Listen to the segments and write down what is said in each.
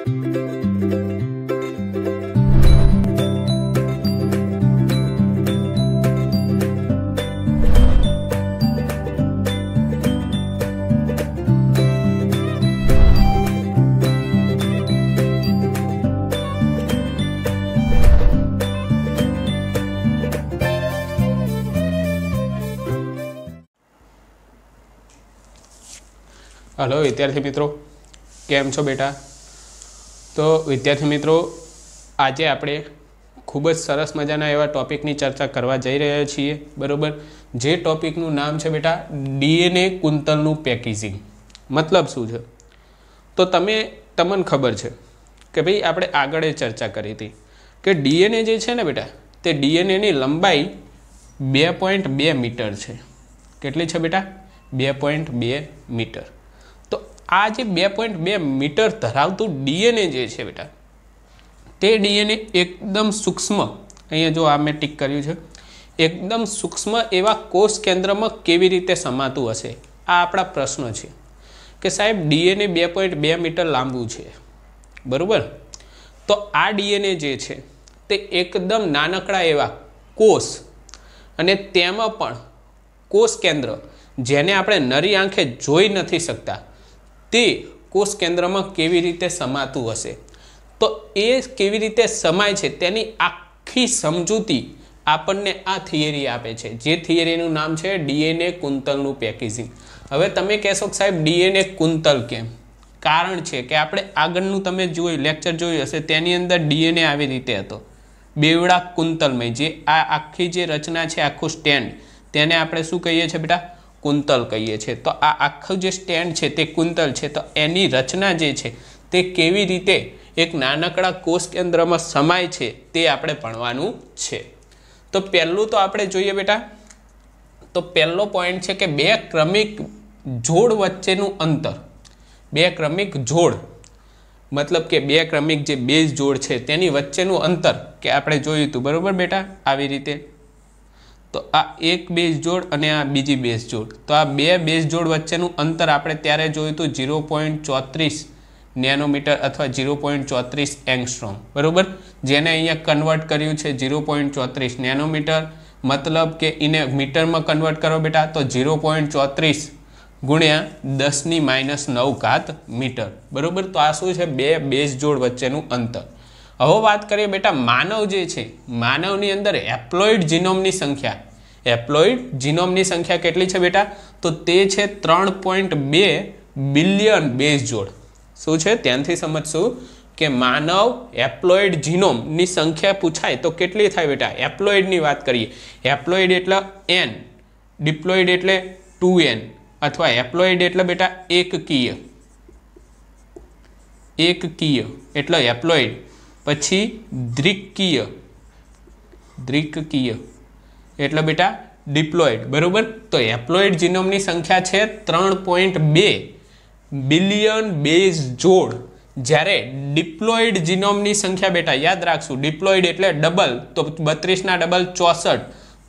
Hello विद्यार्थी मित्रों, केम छो बेटा? तो विद्यार्थी मित्रों, आज आपणे खूब ज सरस मजाना एवा टॉपिकनी चर्चा करवा जई रह्या छीए, बरोबर। जे टॉपिकनुं नाम छे बेटा डीएनए कुंतलनुं पेकेजिंग। मतलब शुं छे? तो तमने खबर छे के भाई आपणे आगळ चर्चा करी हती के डीएनए जे छे ने बेटा, ते डीएनए नी लंबाई 2.2 मीटर छे। केटली छे बेटा? 2.2 मीटर। तो आ जे 2.2 मीटर धरावतुं डीएनए जे छे बेटा, ते डीएनए एकदम सूक्ष्म, अहींया जो आ मैं टिक कर्युं छे, एकदम सूक्ष्म एवा कोष केंद्रमां केवी रीते समातुं हशे? आ आपणा प्रश्न छे के साहेब डीएनए 2.2 मीटर लांबू छे, बरोबर। तो आ डीएनए जे छे ते एकदम नानकड़ा एवा कोष अने तेमां पण कोष केंद्र जेने आपणे नरी आंखे जोई नथी शकता ते कोष केंद्रमां केवी रीते समातुं हशे? तो ए केवी रीते समाय छे तेनी आखी समजूती आपणने आ थियरी आपे छे, जे थियरीनुं नाम छे डीएनए कुंतलनुं पेकेजिंग। हवे तमे कहेशो के साहेब डीएनए कुंतल केम? कारण छे के आपणे आगळनुं तमे जोई लेक्चर जोयुं हशे तेनी अंदर डीएनए આવી રીતે હતો, બેવડા कुंतलमय। जे आ आखी जे रचना छे, आखું સ્ટેન્ડ, તેને આપણે શું કહીએ છીએ બેટા? कुंतल कहीए छे। तो आ आखું जे स्टेन्ड छे ते कुंतल छे। तो एनी रचना जे छे ते केवी रीते एक नानकड़ा कोष केंद्रमां समाय छे ते आपणे भणवानुं छे। तो पहेલું तो आपणे जोईए बेटा, तो पहेलो पॉइंट छे के बे क्रमिक जोड़ वच्चेनुं अंतर। बे क्रमिक जोड़ मतलब के बे क्रमिक जे बेज जोड़ छे तेनी वच्चेनुं अंतर के आपणे जोयुं हतुं, बरोबर बेटा? आवी रीते तो आ एक बेज जोड़ अने आ बीजी बेज जोड़, तो आ बे बेज जोड़ वच्चेनुं अंतर आपणे त्यारे जोयुं हतुं 0.34 नेनोमीटर अथवा 0.34 एंगस्ट्रॉम, बरोबर। जेने अहींया कन्वर्ट कर्युं छे 0.34 नेनोमीटर, मतलब के इने मीटर में कन्वर्ट करो बेटा तो 0.34 गुण्या 10⁻⁹ मीटर, बरोबर। तो आ शुं छे? बे बेज जोड़ वच्चेनुं अंतर। हवे बात करीए बेटा मानव जे छे, मानवनी अंदर हेप्लॉइड जीनोमनी संख्या, हेप्लॉइड जीनोमनी संख्या केटली छे बेटा? तो ते छे 3.2 बिलियन बेज जोड़। शुं छे? त्यांथी समजशुं के मानव हेप्लॉइड जीनोमनी संख्या पूछाय तो केटली थाय बेटा? हेप्लॉइडनी वात करीए, हेप्लॉइड एटले n, डिप्लॉइड एटले 2n, अथवा हेप्लॉइड एटले बेटा एककीय, एककीय एटले हेप्लॉइड। पछी द्विकीय, द्विकीय एटले बेटा डिप्लॉइड, बरोबर। तो हेप्लॉइड जीनोमनी संख्या छे 3.2 बिलियन बेज जोड़, ज्यारे डिप्लॉइड जीनोमनी संख्या बेटा याद राखशुं, डिप्लॉइड एटले डबल, तो 32 ना डबल 64,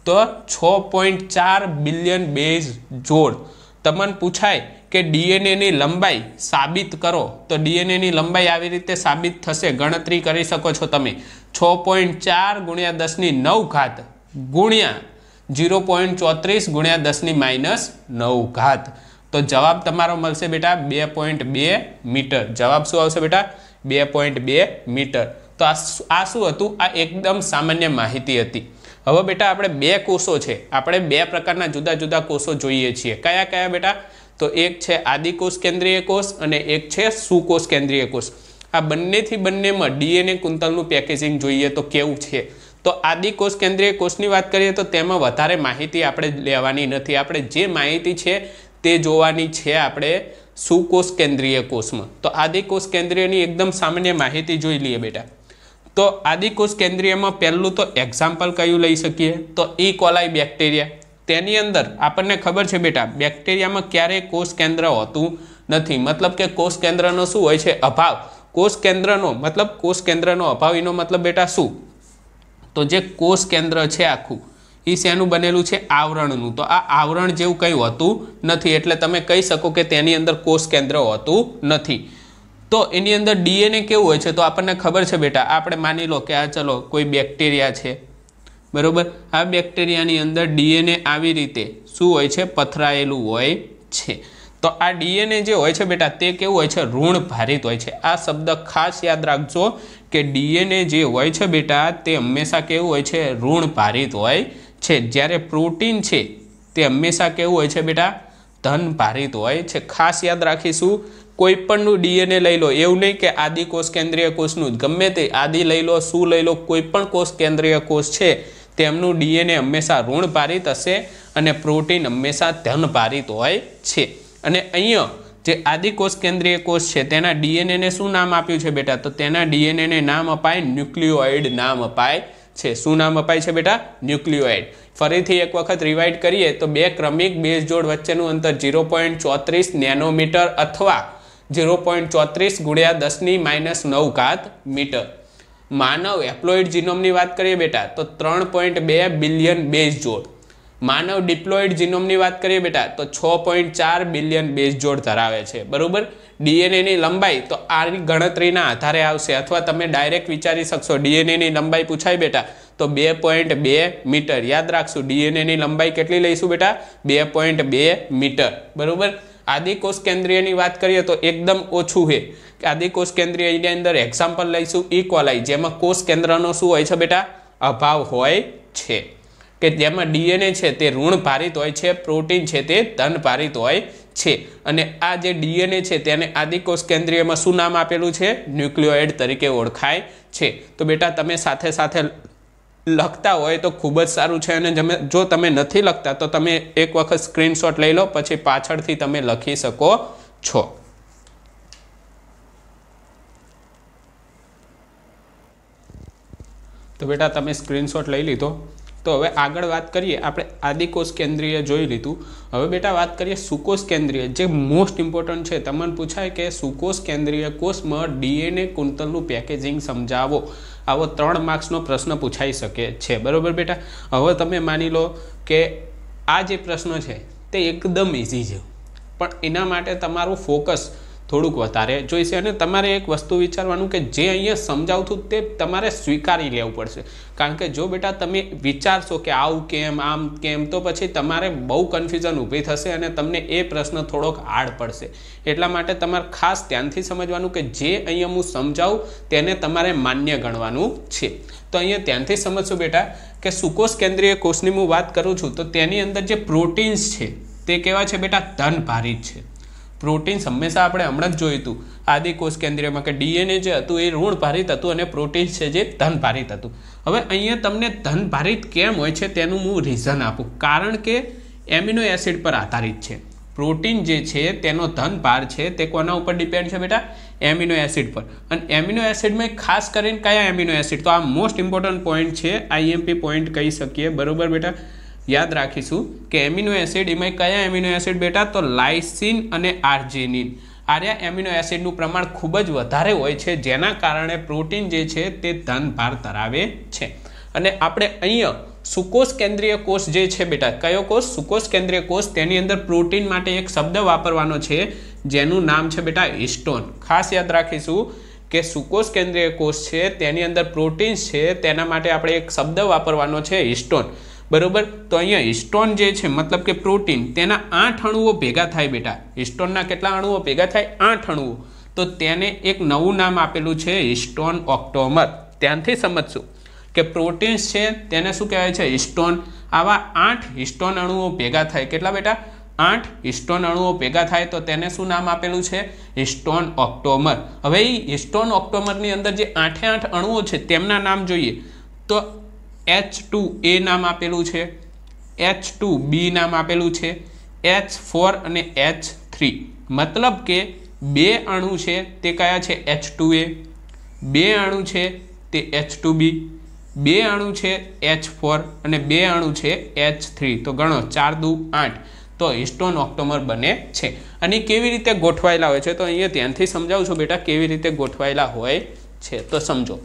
तो 6.4 बिलियन बेज जोड़। तमने पूछाय के डीएनए नी लंबाई साबित करो, तो डीएनए नी लंबाई आवी रीते साबित थशे, गणतरी करी शको छो तमे। 6.4 गुण्या 10⁹ गुण्या 0.34 गुण्या 10⁻⁹। तो जवाब तमारो मळशे बेटा 2.2 मीटर। जवाब शुं आवशे बेटा? 2.2 मीटर। तो आ शुं हतुं? आ एकदम सामान्य माहिती हती। हवे बेटा आपणे बे कोषो छे, आपणे बे प्रकारना जुदा जुदा कोषो जोईए छीए। कया कया बेटा? तो एक छे आदिकोष केंद्रीय कोष अने एक छे सुकोष केंद्रीय कोष। आ बंनेथी बंनेमां डीएनए कुंतलनुं पेकेजिंग जोईए तो केवुं छे? तो आदिकोष केंद्रीय कोषनी वात करीए तो तेमां वधारे माहिती आपणे लेवानी नथी। आपणे जे माहिती छे ते जोवानी छे आपणे सुकोष केंद्रीय कोषमां। तो आदिकोष केंद्रीयनी एकदम सामान्य माहिती जोई लीए बेटा। तो आदिकोष केंद्रीय में पहलू तो एक्जाम्पल क्यों लई सकीए? तो ई कोलाई बेक्टेरिया, तेनी अंदर आपने खबर है बेटा बेक्टेरिया में क्यारे कोष केंद्र होतुं नथी। मतलब के कोष केंद्रनो शुं होय छे? अभाव। कोष केंद्रनो मतलब कोष केंद्रनो अभाव, एनो मतलब बेटा शुं? तो जे कोष केंद्र छे आखुं ई शेनुं बनेलुं छे? आवरणनुं। तो आ आवरण जेवुं कंई होतुं नथी, एटले तमे कही शको के तेनी अंदर कोष केंद्र होतुं नथी। तो एनी अंदर डीएनए केवुं होय छे तो आपने खबर छे बेटा, आपणे मानी लो कि आ चलो कोई बेक्टेरिया छे बरोबर, आ बेक्टेरियानी अंदर डीएनए आवी रीते शुं होय छे पथरायेलुं होय छे। तो आ डीएनए जे होय छे बेटा ते केवुं होय छे ऋण भारित होय छे। आ शब्द खास याद राखजो कि डीएनए जे होय छे बेटा ते हमेशा केवुं होय छे ऋण भारित होय छे, ज्यारे प्रोटीन छे ते हमेशा केवुं होय छे बेटा धन भारित होय छे। खास याद राखीशुं कोईपणनुं डीएनए लई लो, एवुं नहीं कि आदि कोष केंद्रीय कोषनुं गमे ते आदि लई लो शुं लई लो, कोईपण कोष केंद्रीय कोष छे तेमनुं डीएनए हमेशा ऋण भारित हशे अने प्रोटीन हमेशा धन भारित होय छे। अने अहींया जे आदि कोष केंद्रीय कोष छे तेना डीएनए ने शुं नाम आप्युं छे बेटा, तो तेना डीएनए ने नाम अपाय न्यूक्लियोइड नाम अपाय छे। शुं नाम अपाय छे बेटा, न्यूक्लियोइड। फरीथी एक वखत रिवाइड करीए तो बे क्रमिक बेज जोड़ वच्चेनुं अंतर 0.34 नेनोमीटर अथवा 0.34 × 10⁻⁹ मीटर। मानव हेप्लोइड जीनोमनी बात करिए बेटा तो 3.2 बिलियन बेज जोड़। मानव डिप्लोइड जीनोमनी बात करिए बेटा तो 6.4 बिलियन बेज जोड़ धरावे छे बरोबर। डीएनए नी लंबाई तो आ गणतरीना आधारे आवशे, अथवा तमे डायरेक्ट विचारी शकशो डीएनए नी लंबाई पूछाय बेटा तो 2.2 मीटर। याद राखशो डीएनए नी लंबाई केटली लईशुं बेटा 2.2 मीटर बरोबर। आदि कोष केंद्रीय की बात करिए तो एकदम ओछू है। आदि कोष केंद्रीय अंदर एक्जाम्पल लईशुं इक्वलाई, जेमां कोष केंद्रनो शुं होय छे बेटा अभाव होय छे, के जेमां डीएनए छे ते ऋण भारित होय छे, प्रोटीन छे ते धन भारित होय छे। अने आ जे डीएनए छे तेने आदि कोष केंद्रीय में शुं नाम आपेलुं छे, न्यूक्लियोइड तरीके ओळखाय छे। तो बेटा तमे साथे साथे लखता होय तो खूब ज सारूं छे, अने जो तमे नथी लखता तो तमे एक वखत स्क्रीनशॉट लई लो, पछी पाछळथी तमे लखी शको छो। तो बेटा तमे स्क्रीनशॉट लई लीधो। तो हवे आगळ वात करिए, आपणे आदि कोष केंद्रीय जोई लीधुं। हवे बेटा वात करिए सुकोष केंद्रीय, जे मोस्ट इम्पोर्टન્ટ छे। तमने पूछाय के सुकोष केंद्रीय कोषमां डीएनए कुंतलनुं पेकेजिंग समजावो। आवो 3 मार्क्सनो प्रश्न पूछाई शके छे बरोबर बेटा। हवे तमे मानी लो के आ जे प्रश्न छे ते एकदम इजी छे, पण एना माटे तमारुं फोकस थोड़ुंक वधारे जोईशे। अने तमारे एक वस्तु विचारवानुं के जे अहींया समजावुं छुं ते तमारे स्वीकारी लेवुं पड़शे, कारण के जो बेटा तमे विचारशो के आवुं केम आम केम तो पछी तमारे बहु कन्फ्यूजन ऊभी थशे अने तमने ए प्रश्न थोड़ोक हार्ड पड़शे। एटला माटे तमारे खास ध्यानथी समजवानुं के जे अहींया हुं समजावुं तेने तमारे मान्य गणवानुं छे। तो अहींया ध्यानथी समजशो बेटा के सुकोष केंद्रीय कोषनी हुं वात करूं छुं तो तेनी अंदर जे प्रोटीन्स छे ते केवा छे बेटा धन भारित छे। प्रोटीन्स हमेशा आपणे हमणां ज जोयुं हतुं आदि कोष केंद्रीय में के डीएनए जे हतुं ए ऋण भारित हतुं अने प्रोटीन्स छे जे धन भारित हतुं। हवे अहींया तमने धन भारित केम होय छे तेनुं हुं रीजन आपूं, कारण के एमिनो एसिड पर आधारित छे। प्रोटीन जे छे तेनो धन भार छे ते कोना उपर डिपेन्ड छे बेटा एमिनो एसिड पर। अने एमिनो एसिड में खास करीने कया एमिनो एसिड, तो आ मोस्ट इम्पोर्टન્ટ पॉइंट छे, आईएमपी पॉइंट कही शकीए बरोबर बेटा। याद राखीशुं के एमिनो एसिड एमां कया एमिनो एसिड बेटा तो लाइसिन अने आर्जिनिन। आर्या एमिनो एसिडनुं प्रमाण खूब ज वधारे होय छे, जेना कारणे प्रोटीन जे छे ते धन भार धरावे छे। अने आपणे अहींया सुकोष केंद्रीय कोष जे छे बेटा, कयो कोष सुकोष केंद्रीय कोष, तेनी अंदर प्रोटीन माटे एक शब्द वापरवानो छे जेनुं नाम छे बेटा हिस्टोन। खास याद राखीशुं के सुकोष केंद्रीय कोष छे तेनी अंदर प्रोटीन्स छे तेना माटे आपणे एक शब्द वापरवानो छे हिस्टोन बरोबर। तो अहींया हिस्टोन जे छे मतलब के प्रोटीन तेना 8 अणुओ भेगा थाय बेटा। हिस्टोनना केटला अणुओ भेगा थाय 8 अणुओ, तो तेने एक नवुं नाम आपेलुं छे हिस्टोन ऑक्टोमर। त्यांथी समजशो के प्रोटीन्स छे तेने शुं कहेवाय छे हिस्टोन। आवा 8 हिस्टोन अणुओ भेगा थाय, केटला बेटा 8 हिस्टोन अणुओ भेगा थाय तो तेने शुं नाम आपेलुं छे हिस्टोन ऑक्टोमर। हवे हिस्टोन ऑक्टोमरनी अंदर जे 8 अणुओ छे तेमना नाम जोईए तो H2A नाम आपेलू है, H2B नाम आपेलू है, H4 અને H3 मतलब के 2 अणु है ते कया छे H2A, 2 अणु है ते H2B, 2 अणु है H4 અને 2 अणु है H3। तो गणो 4 2 8 तो हिस्टोन ऑक्टोमर बने छे। अने केवी रीते गोठवायेला होय छे तो अहींया ध्यानथी समजावुं छुं बेटा केवी रीते गोठवायेला होय छे। तो समझो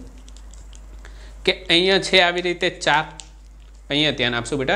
के अहींया छे आवी रीते 4, अहींया ध्यान आपशो बेटा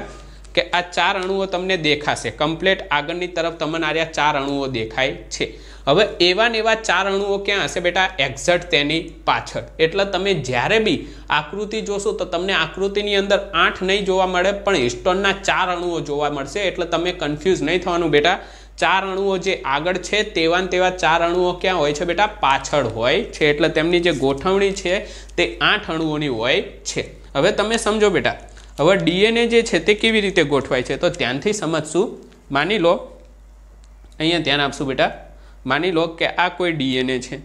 के आ 4 अणुओ तमने देखाशे कम्प्लीट आगळनी तरफ तमने आ 4 अणुओ देखाय छे। હવે એવા ને એવા 4 અણુઓ ક્યાં હશે બેટા? એક્ઝેક્ટ તેની પાછળ. એટલે તમે જ્યારે બી આકૃતિ જોશો તો તમને આકૃતિની અંદર 8 નહીં જોવા મળે, પણ હિસ્ટોનના 4 અણુઓ જોવા મળશે. એટલે તમે કન્ફ્યુઝ નહીં થવાનું બેટા. 4 અણુઓ જે આગળ છે તેવા 4 અણુઓ ક્યાં હોય છે બેટા? પાછળ હોય છે. એટલે તેમની જે ગોઠવણી છે તે 8 અણુઓની હોય છે. હવે તમે સમજો બેટા, હવે ડીએનએ જે છે તે કેવી રીતે ગોઠવાય છે તો ત્યાંથી સમજશું. માની લો, અહીંયા ધ્યાન આપશું બેટા, માની લો કે આ કોઈ ડીએનએ છે,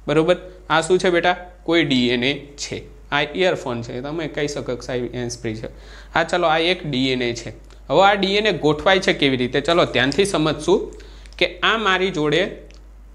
બરોબર? આ શું છે બેટા? કોઈ ડીએનએ છે. આ ઇયરફોન છે, તમે કહી શકો કે સાહેબ હેન્ડ ફ્રી છે. હા ચલો, આ એક ડીએનએ છે. હવે આ ડીએનએ ગોઠવાય છે કેવી રીતે? ચલો ત્યાંથી સમજશું કે આ મારી જોડે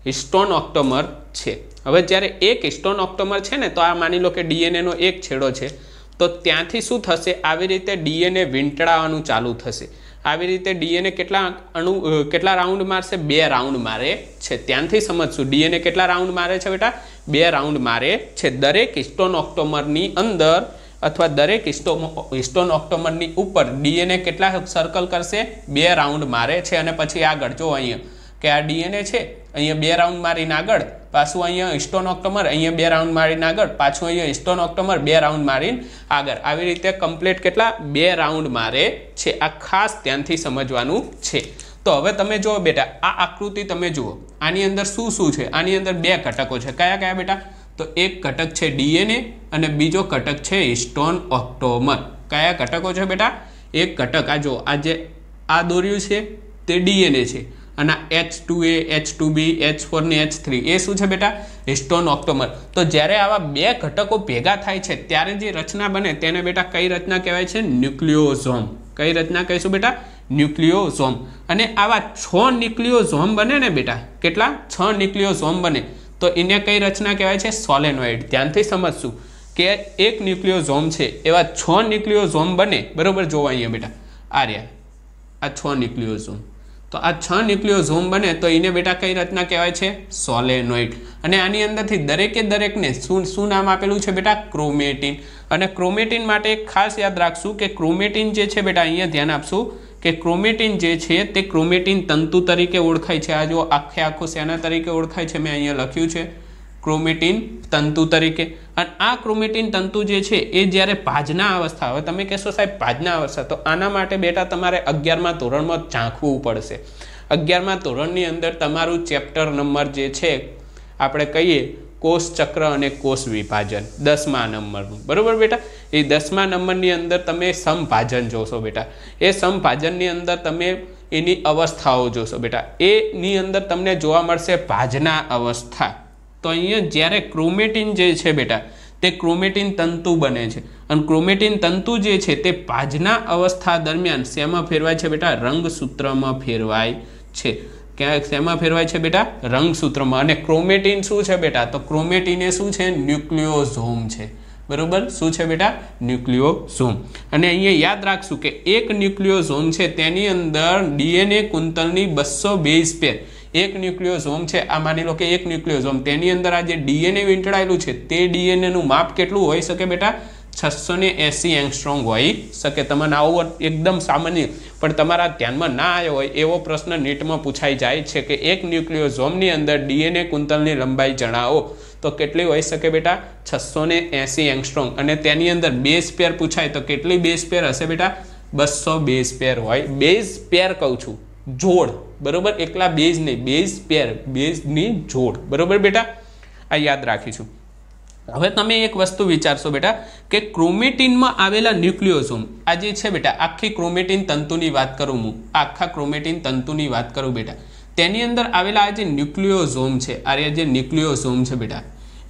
હિસ્ટોન ઓક્ટોમર છે. હવે જ્યારે એક હિસ્ટોન ઓક્ટોમર છે ને, તો આ માની લો કે ડીએનએનો એક છેડો છે, તો ત્યાંથી શું થશે? આવી રીતે ડીએનએ વીંટળાવાનું ચાલુ થશે. આવી રીતે ડીએનએ કેટલા રાઉન્ડ મારશે? 2 રાઉન્ડ મારે છે. ત્યાંથી સમજશું ડીએનએ કેટલા રાઉન્ડ મારે છે બેટા? 2 રાઉન્ડ મારે છે. દરેક હિસ્ટોન ઓક્ટોમરની અંદર અથવા દરેક હિસ્ટોન ઓક્ટોમરની ઉપર ડીએનએ કેટલા સર્કલ કરશે? 2 રાઉન્ડ મારે છે. અને પછી આગળ જો અહીંયા કે આ ડીએનએ છે, અહીંયા 2 રાઉન્ડ મારીને આગળ, પાછું અહીંયા હિસ્ટોન ઓક્ટોમર, અહીંયા 2 રાઉન્ડ મારીને આગળ, પાછું અહીંયા હિસ્ટોન ઓક્ટોમર 2 રાઉન્ડ મારીને આગળ. આવી રીતે કમ્પ્લીટ કેટલા? 2 રાઉન્ડ મારે છે. આ ખાસ ધ્યાનથી સમજવાનું છે. તો હવે તમે જુઓ બેટા, આ આકૃતિ તમે જુઓ, આની અંદર શું શું છે? આની અંદર 2 ઘટકો છે. કયા કયા બેટા? તો એક ઘટક છે ડીએનએ અને બીજો ઘટક છે હિસ્ટોન ઓક્ટોમર. કયા ઘટકો છે બેટા? એક ઘટક આ જો, આ જે આ દોર્યું છે તે ડીએનએ છે, અને H2A, H2B, H4 ને H3 એ શું છે બેટા? હિસ્ટોન ઓક્ટોમર. તો જ્યારે આવા 2 ઘટકો ભેગા થાય છે ત્યારે જે રચના બને તેને બેટા કઈ રચના કહેવાય છે? ન્યુક્લિયોઝોમ. કઈ રચના કહીશું બેટા? ન્યુક્લિયોઝોમ. અને આવા 6 ન્યુક્લિયોઝોમ બને ને બેટા, કેટલા? 6 ન્યુક્લિયોઝોમ બને, તો એને કઈ રચના કહેવાય છે? સોલેનોઇડ. ધ્યાનથી સમજશું કે એક ન્યુક્લિયોઝોમ છે, એવા 6 ન્યુક્લિયોઝોમ બને, બરોબર? જોવા અહીંયા બેટા, આ રહ્યા આ 6 ન્યુક્લિયોઝોમ. તો આ 6 ન્યુક્લિયોઝોમ બને તો એને બેટા કઈ રચના કહેવાય છે? સોલેનોઇડ. અને આની અંદરથી દરેકને શું નામ આપેલું છે બેટા? ક્રોમેટિન. અને ક્રોમેટિન માટે એક ખાસ યાદ રાખશું કે ક્રોમેટિન જે છે બેટા, અહીંયા ધ્યાન આપશું કે ક્રોમેટિન જે છે તે ક્રોમેટિન તંતુ તરીકે ઓળખાય છે. આ જો આખું શેના તરીકે ઓળખાય છે? મેં અહીંયા લખ્યું છે ક્રોમેટિન તંતુ તરીકે. અને આ ક્રોમેટિન તંતુ જે છે એ જ્યારે ભાજના અવસ્થા, હવે તમે કહેશો સાહેબ ભાજના અવસ્થા, તો આના માટે બેટા તમારે 11મા ધોરણમાં ઝાંખવું પડશે. 11મા ધોરણની અંદર તમારું ચેપ્ટર નંબર જે છે આપણે કહીએ કોષ ચક્ર અને કોષ વિભાજન, 10મા નંબરનું, બરોબર બેટા? એ 10મા નંબરની અંદર તમે સમભાજન જોશો બેટા. એ સમભાજનની અંદર તમે એની અવસ્થાઓ જોશો બેટા. એની અંદર તમને જોવા મળશે ભાજના અવસ્થા. તો અહીંયા જ્યારે ક્રોમેટિન જે છે બેટા તે ક્રોમેટિન તંતુ બને છે, અને ક્રોમેટિન તંતુ જે છે તે ભાજના અવસ્થા દરમિયાન શેમાં ફેરવાય છે બેટા? રંગસૂત્રમાં ફેરવાય છે. ક્યાં શેમાં ફેરવાય છે બેટા? રંગસૂત્રમાં. અને ક્રોમેટિન શું છે બેટા? તો ક્રોમેટિન એ શું છે? ન્યુક્લિયોઝોમ છે, બરોબર? શું છે બેટા? ન્યુક્લિયોઝોમ. અને અહીંયા યાદ રાખશું કે એક ન્યુક્લિયોઝોમ છે તેની અંદર ડીએનએ કુંતલની 200 બેઝ પેર. એક ન્યુક્લિયોઝોમ છે, આ માની લો કે એક ન્યુક્લિયોઝોમ, તેની અંદર આ જે ડીએનએ વીંટળાયેલું છે તે ડીએનએનું માપ કેટલું હોઈ શકે બેટા? 680 એંગસ્ટ્રોમ હોઈ શકે. તમને આવું એકદમ સામાન્ય પણ તમારા ધ્યાનમાં ના આવ્યો હોય એવો પ્રશ્ન નીટમાં પૂછાઈ જાય છે કે એક ન્યુક્લિયોઝોમની અંદર ડીએનએ કુંતલની લંબાઈ જણાવો, તો કેટલી હોઈ શકે બેટા? 680 એંગસ્ટ્રોમ. અને તેની અંદર બેઝ પેર પૂછાય તો કેટલી બેઝ પેર હશે બેટા? 200 બેઝ પેર હોય. બેઝ પેર કહું છું, જોડ, બરોબર? એકલા બેઝ નહીં, બેઝ પેર, બેઝની જોડ, બરોબર બેટા? આ યાદ રાખીશું. હવે તમે એક વસ્તુ વિચારશો બેટા કે ક્રોમેટિનમાં આવેલા ન્યુક્લિયોઝોમ, આ જે છે બેટા આખી ક્રોમેટિન તંતુની વાત કરું હું, આખા ક્રોમેટિન તંતુની વાત કરું બેટા, તેની અંદર આવેલા આ જે ન્યુક્લિયોઝોમ છે, આ જે ન્યુક્લિયોઝોમ છે બેટા,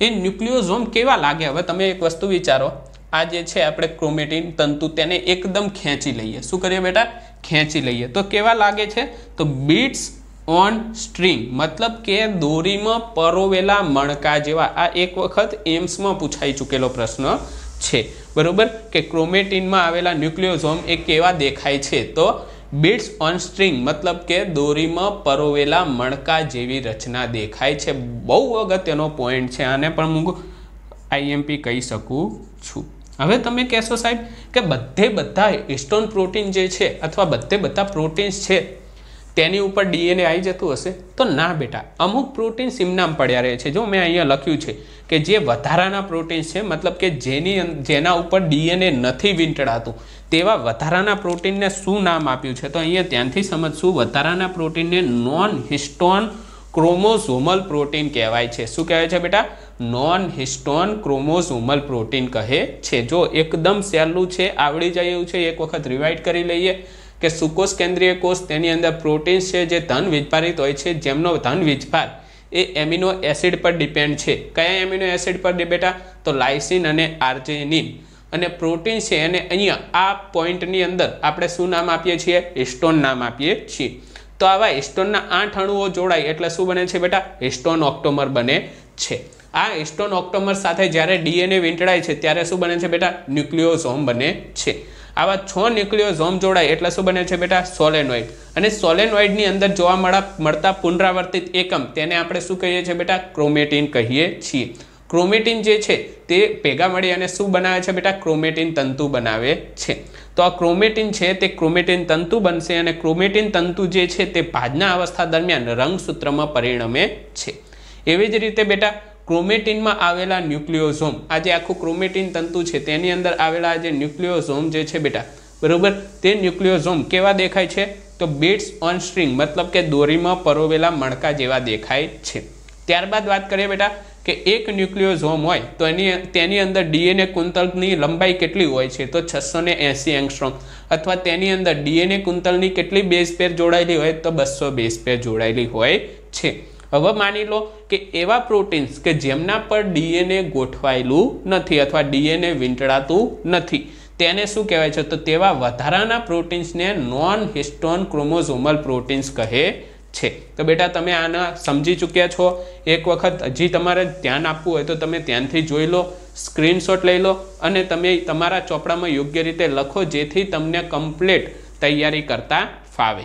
એ ન્યુક્લિયોઝોમ કેવા લાગે? હવે તમે એક વસ્તુ વિચારો, આ જે છે આપણે ક્રોમેટિન તંતુ તેને એકદમ ખેંચી લઈએ. શું કરીએ બેટા? ખેંચી લઈએ તો કેવા લાગે છે? તો બીટ્સ ઓન સ્ટ્રિંગ, મતલબ કે દોરીમાં પરોવેલા મણકા જેવા. આ એક વખત એમ્સમાં પૂછાઈ ચૂકેલો પ્રશ્ન છે, બરોબર? કે ક્રોમેટિનમાં આવેલા ન્યુક્લિયોઝોમ એ કેવા દેખાય છે? તો બીટ્સ ઓન સ્ટ્રિંગ, મતલબ કે દોરીમાં પરોવેલા મણકા જેવી રચના દેખાય છે. બહુ અગત્યનો પોઈન્ટ છે, આને પણ હું આઈએમપી કહી શકું છું. હવે તમે કહેશો સાહેબ કે બધા હિસ્ટોન પ્રોટીન જે છે અથવા બધા પ્રોટીન્સ છે તેની ઉપર ડીએનએ આવી જતું હશે? તો ના બેટા, અમુક પ્રોટીન્સ એમનામ પડ્યા રહે છે. જો મેં અહીંયા લખ્યું છે કે જે વધારાના પ્રોટીન્સ છે, મતલબ કે જેના ઉપર ડીએનએ નથી વીંટળાતું તેવા વધારાના પ્રોટીનને શું નામ આપ્યું છે? તો અહીંયા ધ્યાનથી સમજશું. વધારાના પ્રોટીનને નોન હિસ્ટોન ક્રોમોઝોમલ પ્રોટીન કહેવાય છે. શું કહેવાય છે બેટા? નોન હિસ્ટોન ક્રોમોઝોમલ પ્રોટીન કહે છે. જો એકદમ સહેલું છે, આવડી જાય એવું છે. એક વખત રિવાઇડ કરી લઈએ કે સુકોષ કેન્દ્રીય કોષ, તેની અંદર પ્રોટીન્સ છે જે ધન વીજભારિત હોય છે, જેમનો ધન વીજભાર એ એમિનો એસિડ પર ડિપેન્ડ છે. કયા એમિનો એસિડ પર બેટા? તો લાઇસિન અને આર્જિનિન. અને પ્રોટીન છે એને અહીંયા આ પોઈન્ટની અંદર આપણે શું નામ આપીએ છીએ? હિસ્ટોન નામ આપીએ છીએ. તો આવા હિસ્ટોનના 8 અણુઓ જોડાય એટલે શું બને છે બેટા? હિસ્ટોન ઓક્ટોમર બને છે. આ હિસ્ટોન ઓક્ટોમર સાથે જ્યારે ડીએનએ વીંટળાય છે ત્યારે શું બને છે બેટા? ન્યુક્લિયોઝોમ બને છે. આવા 6 ન્યુક્લિયોઝોમ જોડાય એટલે શું બને છે બેટા? સોલેનોઇડ. અને સોલેનોઇડની અંદર જોવા મળતા પુનરાવર્તિત એકમ, તેને આપણે શું કહીએ છીએ બેટા? ક્રોમેટિન કહીએ છીએ. ક્રોમેટિન જે છે તે ભેગા મળી અને શું બનાવે છે બેટા? ક્રોમેટિન તંતુ બનાવે છે. તો આ ક્રોમેટિન છે તે ક્રોમેટિન તંતુ બનશે અને ક્રોમેટિન તંતુ જે છે તે ભાજના અવસ્થા દરમિયાન રંગસૂત્રમાં પરિણમે છે. એવી જ રીતે બેટા ક્રોમેટિનમાં આવેલા ન્યુક્લિયોઝોમ, આ જે આખું ક્રોમેટિન તંતુ છે તેની અંદર આવેલા જે ન્યુક્લિયોઝોમ જે છે બેટા, બરોબર, તે ન્યુક્લિયોઝોમ કેવા દેખાય છે? તો બીટ્સ ઓન સ્ટ્રિંગ, મતલબ કે દોરીમાં પરોવેલા મણકા જેવા દેખાય છે. ત્યારબાદ વાત કરીએ બેટા કે એક ન્યુક્લિયોઝોમ હોય તો તેની અંદર ડીએનએ કુંતલની લંબાઈ કેટલી હોય છે? તો 680 એંગસ્ટ્રોમ. અથવા તેની અંદર ડીએનએ કુંતલની કેટલી બેઝ પેર જોડાયેલી હોય? તો 200 બેઝ પેર જોડાયેલી હોય છે. હવે માની લો કે એવા પ્રોટીન્સ કે જેમના પર ડીએનએ ગોઠવાયેલું નથી અથવા ડીએનએ વીંટળાતું નથી, તેને શું કહેવાય છે? તો તેવા વધારાના પ્રોટીન્સને નોન હિસ્ટોન ક્રોમોઝોમલ પ્રોટીન્સ કહે છે. તો બેટા તમે આના સમજી ચૂક્યા છો. એક વખત હજી તમારે ધ્યાન આપવું હોય તો તમે ધ્યાનથી જોઈ લો, સ્ક્રીનશોટ લઈ લો અને તમે તમારા ચોપડામાં યોગ્ય રીતે લખો, જેથી તમને કમ્પ્લીટ તૈયારી કરતા ફાવે.